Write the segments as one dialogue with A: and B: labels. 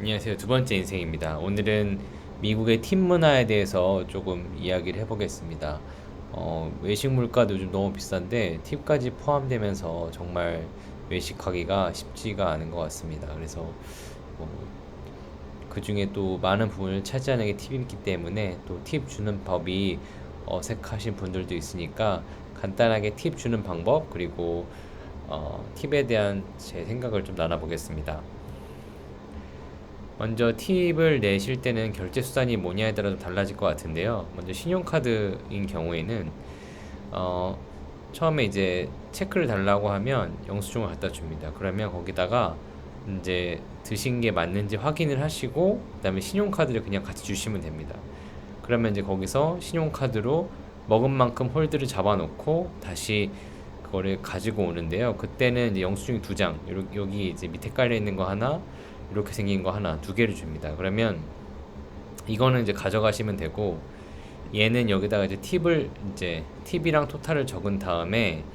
A: 안녕하세요. 두 번째 인생입니다. 오늘은 미국의 팁 문화에 대해서 조금 이야기를 해보겠습니다. 외식 물가도 요즘 너무 비싼데 팁까지 포함되면서 정말 외식하기가 쉽지가 않은 것 같습니다. 그래서 뭐, 그 중에 또 많은 부분을 차지하는 게 팁이기 때문에 또 팁 주는 법이 어색하신 분들도 있으니까 간단하게 팁 주는 방법 그리고 팁에 대한 제 생각을 좀 나눠보겠습니다. 먼저 팁을 내실 때는 결제 수단이 뭐냐에 따라 좀 달라질 것 같은데요. 먼저 신용카드인 경우에는 어, 처음에 이제 체크를 달라고 하면 영수증을 갖다 줍니다. 그러면 거기다가 이제 드신 게 맞는지 확인을 하시고 그다음에 신용카드를 그냥 같이 주시면 됩니다. 그러면 이제 거기서 신용카드로 먹은 만큼 홀드를 잡아놓고 다시 그거를 가지고 오는데요. 그때는 이제 영수증이 두 장, 여기 이제 밑에 깔려 있는 거 하나, 이렇게 생긴 거 하나, 두 개를 줍니다. 그러면 이거는 이제 가져가시면 되고, 얘는 여기다가 이제 팁이랑 토탈을 적은 다음에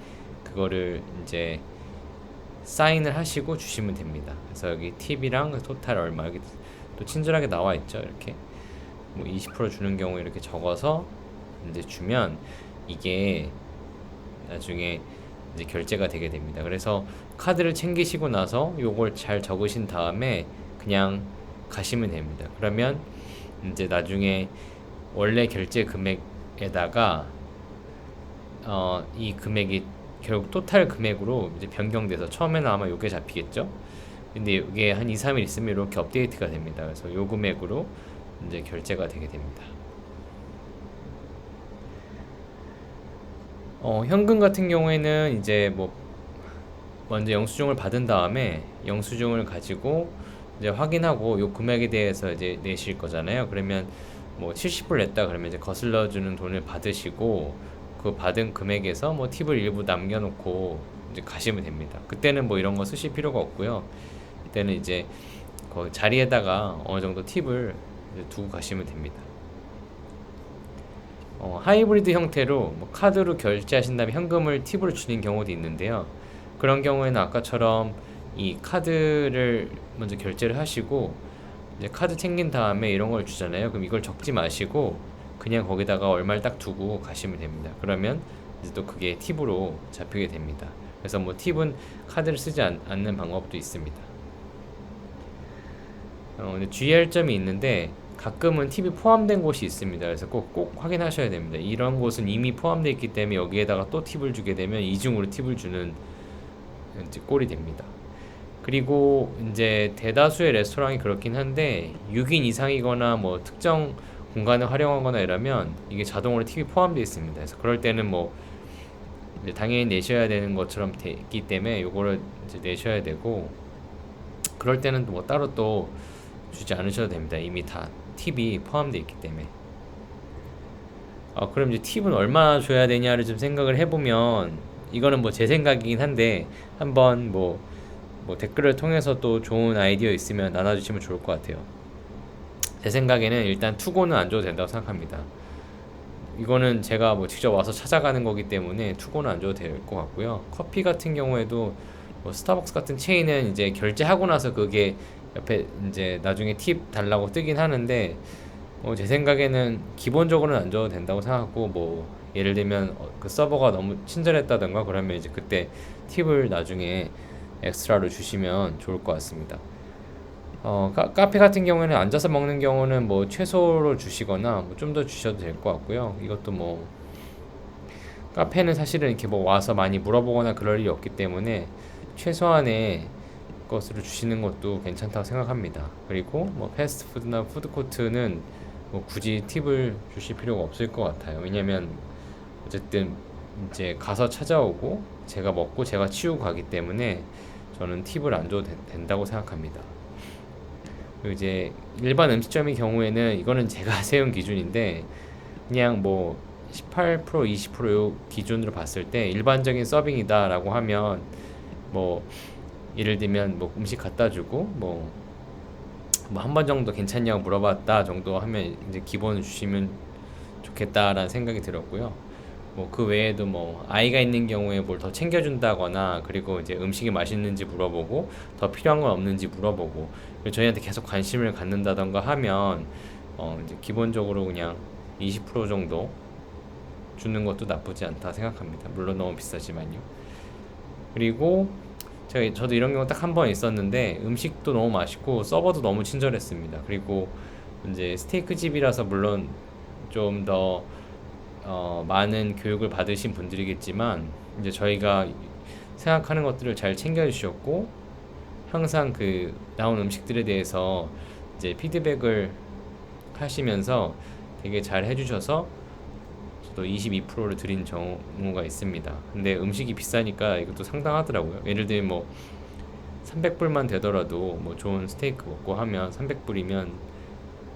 A: 그거를 이제 사인을 하시고 주시면 됩니다. 그래서 여기 팁이랑 토탈 얼마, 여기 또 친절하게 나와 있죠. 이렇게 뭐 20% 주는 경우 이렇게 적어서 이제 주면 이게 나중에 이제 결제가 되게 됩니다. 그래서 카드를 챙기시고 나서 요걸 잘 적으신 다음에 그냥 가시면 됩니다. 그러면 이제 나중에 원래 결제 금액에다가 이 금액이 결국 토탈 금액으로 이제 변경돼서 처음에는 아마 요게 잡히겠죠. 근데 이게 한 2, 3일 있으면 이렇게 업데이트가 됩니다. 그래서 요 금액으로 이제 결제가 되게 됩니다. 현금 같은 경우에는 이제 뭐 먼저 영수증을 받은 다음에 영수증을 가지고 이제 확인하고 요 금액에 대해서 이제 내실 거잖아요. 그러면 뭐 70불 냈다 그러면 이제 거슬러 주는 돈을 받으시고 그 받은 금액에서 뭐 팁을 일부 남겨놓고 이제 가시면 됩니다. 그때는 뭐 이런 거 쓰실 필요가 없고요. 이때는 이제 그 자리에다가 어느 정도 팁을 두고 가시면 됩니다. 하이브리드 형태로 뭐 카드로 결제하신 다음에 현금을 팁으로 주는 경우도 있는데요. 그런 경우에는 아까처럼 이 카드를 먼저 결제를 하시고 이제 카드 챙긴 다음에 이런 걸 주잖아요. 그럼 이걸 적지 마시고 그냥 거기다가 얼마를 딱 두고 가시면 됩니다. 그러면 이제 또 그게 팁으로 잡히게 됩니다. 그래서 뭐 팁은 카드를 쓰지 않는 방법도 있습니다. 근데 주의할 점이 있는데 가끔은 팁이 포함된 곳이 있습니다. 그래서 꼭 확인하셔야 됩니다. 이런 곳은 이미 포함되어 있기 때문에 여기에다가 또 팁을 주게 되면 이중으로 팁을 주는 이제 꼴이 됩니다. 그리고 이제 대다수의 레스토랑이 그렇긴 한데 6인 이상이거나 뭐 특정 공간을 활용하거나 이러면 이게 자동으로 팁이 포함되어 있습니다. 그래서 그럴 때는 뭐 이제 당연히 내셔야 되는 것처럼 되기 때문에 요거를 이제 내셔야 되고 그럴 때는 뭐 따로 또 주지 않으셔도 됩니다. 이미 다 팁이 포함되어 있기 때문에. 그럼 이제 팁은 얼마나 줘야 되냐를 좀 생각을 해보면 이거는 뭐 제 생각이긴 한데 한번 뭐 댓글을 통해서 또 좋은 아이디어 있으면 나눠주시면 좋을 것 같아요. 제 생각에는 일단 투고는 안 줘도 된다고 생각합니다. 이거는 제가 뭐 직접 와서 찾아가는 거기 때문에 투고는 안 줘도 될 것 같고요. 커피 같은 경우에도 뭐 스타벅스 같은 체인은 이제 결제하고 나서 그게 옆에 이제 나중에 팁 달라고 뜨긴 하는데 제 생각에는 기본적으로는 안 줘도 된다고 생각하고 뭐 예를 들면 그 서버가 너무 친절했다던가 그러면 이제 그때 팁을 나중에 엑스트라로 주시면 좋을 것 같습니다. 카페 같은 경우에는 앉아서 먹는 경우는 뭐 최소로 주시거나 뭐 좀 더 주셔도 될 것 같고요. 이것도 뭐 카페는 사실은 이렇게 뭐 와서 많이 물어보거나 그럴 일이 없기 때문에 최소한의 것으로 주시는 것도 괜찮다고 생각합니다. 그리고 뭐 패스트푸드나 푸드코트는 뭐 굳이 팁을 주실 필요가 없을 것 같아요. 왜냐면 어쨌든 이제 가서 찾아오고 제가 먹고 제가 치우고 가기 때문에 저는 팁을 안 줘도 된다고 생각합니다. 그리고 이제 일반 음식점의 경우에는 이거는 제가 세운 기준인데 그냥 뭐 18% 20%요 기준으로 봤을 때 일반적인 서빙이다라고 하면 뭐 예를 들면 뭐 음식 갖다 주고 뭐 한 번 정도 괜찮냐고 물어봤다 정도 하면 이제 기본을 주시면 좋겠다라는 생각이 들었고요. 뭐 그 외에도 뭐 아이가 있는 경우에 뭘 더 챙겨준다거나, 그리고 이제 음식이 맛있는지 물어보고 더 필요한 건 없는지 물어보고, 그리고 저희한테 계속 관심을 갖는다던가 하면 이제 기본적으로 그냥 20% 정도 주는 것도 나쁘지 않다 생각합니다. 물론 너무 비싸지만요. 그리고 저도 이런 경우 딱 한 번 있었는데, 음식도 너무 맛있고 서버도 너무 친절했습니다. 그리고 이제 스테이크 집이라서 물론 좀 더 많은 교육을 받으신 분들이겠지만, 이제 저희가 생각하는 것들을 잘 챙겨주셨고, 항상 그 나온 음식들에 대해서 이제 피드백을 하시면서 되게 잘 해주셔서 저도 22%를 드린 경우가 있습니다. 근데 음식이 비싸니까 이것도 상당하더라고요. 예를 들면 뭐 300불만 되더라도 뭐 좋은 스테이크 먹고 하면 300불이면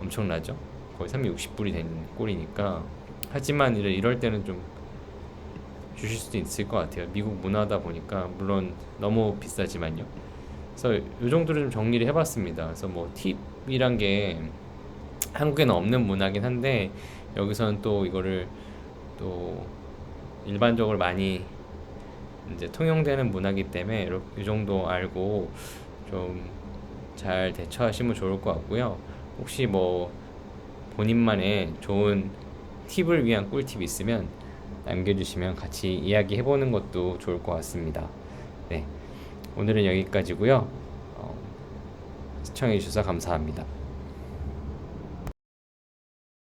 A: 엄청나죠? 거의 360불이 되는 꼴이니까. 하지만 이럴 때는 좀 주실 수도 있을 것 같아요. 미국 문화다 보니까 물론 너무 비싸지만요. 그래서 이 정도로 좀 정리를 해봤습니다. 그래서 뭐 팁이란 게 한국에는 없는 문화긴 한데, 여기서는 또 이거를 또 일반적으로 많이 이제 통용되는 문화이기 때문에 이 정도 알고 좀 잘 대처하시면 좋을 것 같고요. 혹시 뭐 본인만의 좋은 팁을 위한 꿀팁 있으면 남겨주시면 같이 이야기해보는 것도 좋을 것 같습니다. 네, 오늘은 여기까지고요. 시청해주셔서 감사합니다.